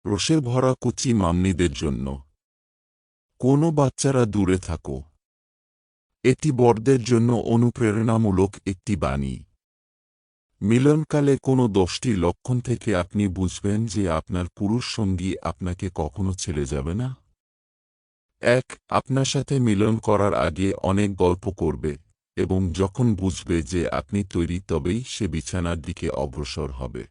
রসে ভরা কুচি মাম্মিদের জন্য। কোনো বাচ্চারা দূরে থাকো। এটি বড়দের জন্য অনুপ্রেরণামূলক একটি বাণী। মিলনকালে কোনো 10টি লক্ষণ থেকে আপনি বুঝবেন যে আপনার পুরুষ সঙ্গী আপনাকে কখনো ছেড়ে যাবে না। 1. আপনার সাথে মিলন করার আগে অনেক গল্প করবে এবং যখন বুঝবে যে আপনি তৈরি তবেই সে বিছানার দিকে অগ্রসর হবে।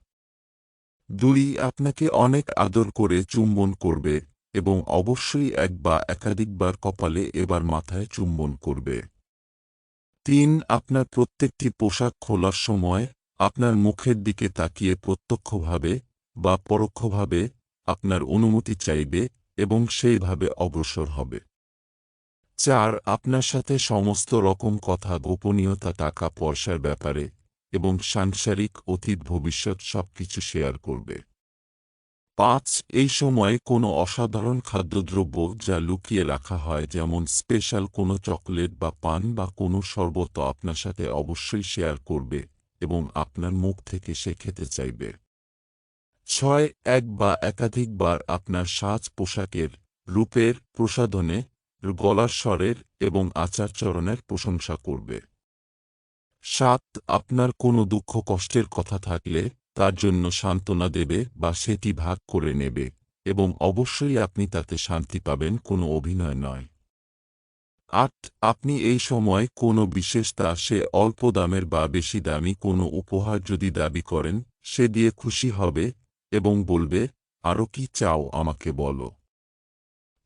2. আপনাকে অনেক আদর করে চুম্বন করবে এবং অবশ্যই এক বা একাধিকবার কপালে এবার মাথায় চুম্বন করবে। 3. আপনার প্রত্যেকটি পোশাক খোলার সময় আপনার মুখের দিকে তাকিয়ে প্রত্যক্ষভাবে বা পরোক্ষভাবে আপনার অনুমতি চাইবে এবং সেইভাবে অগ্রসর হবে। 4. আপনার সাথে সমস্ত রকম কথা, গোপনীয়তা, টাকা পয়সার ব্যাপারে এবং সাংসারিক অতীত ভবিষ্যৎ সবকিছু শেয়ার করবে। 5. এই সময়ে কোনো অসাধারণ খাদ্যদ্রব্য যা লুকিয়ে রাখা হয়, যেমন স্পেশাল কোনো চকলেট বা পান বা কোনো শরবত, আপনার সাথে অবশ্যই শেয়ার করবে এবং আপনার মুখ থেকে সে খেতে চাইবে। 6. এক বা একাধিকবার আপনার সাজ পোশাকের, রূপের, প্রসাধনে, গলার স্বরের এবং আচার-চরণের প্রশংসা করবে। 7. আপনার কোনো দুঃখ কষ্টের কথা থাকলে তার জন্য সান্ত্বনা দেবে বা সেটি ভাগ করে নেবে এবং অবশ্যই আপনি তাতে শান্তি পাবেন, কোনো অভিনয় নয়। 8. আপনি এই সময় কোনো বিশেষ সে অল্প দামের বা বেশি দামি কোনো উপহার যদি দাবি করেন, সে দিয়ে খুশি হবে এবং বলবে, আরও কি চাও আমাকে বলো।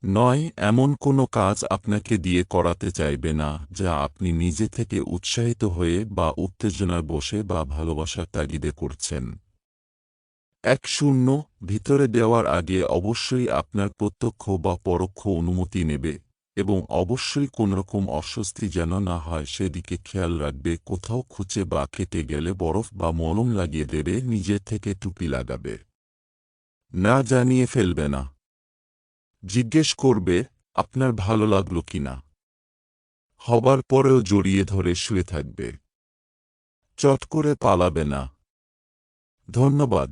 9. এমন কোনো কাজ আপনাকে দিয়ে করাতে চাইবে না যা আপনি নিজে থেকে উৎসাহিত হয়ে বা উত্তেজনার বশে বা ভালোবাসার তাগিদে করছেন। 10. ভিতরে দেওয়ার আগে অবশ্যই আপনার প্রত্যক্ষ বা পরোক্ষ অনুমতি নেবে এবং অবশ্যই কোনোরকম অস্বস্তি যেন না হয় সেদিকে খেয়াল রাখবে। কোথাও খুঁচে বা কেটে গেলে বরফ বা মলম লাগিয়ে দেবে, নিজে থেকে টুপি লাগাবে না, জানিয়ে ফেলবে না। জিজ্ঞেস করবে আপনার ভালো লাগলো কিনা। হবার পরেও জড়িয়ে ধরে শুয়ে থাকবে। চট করে পালাবে না। ধন্যবাদ।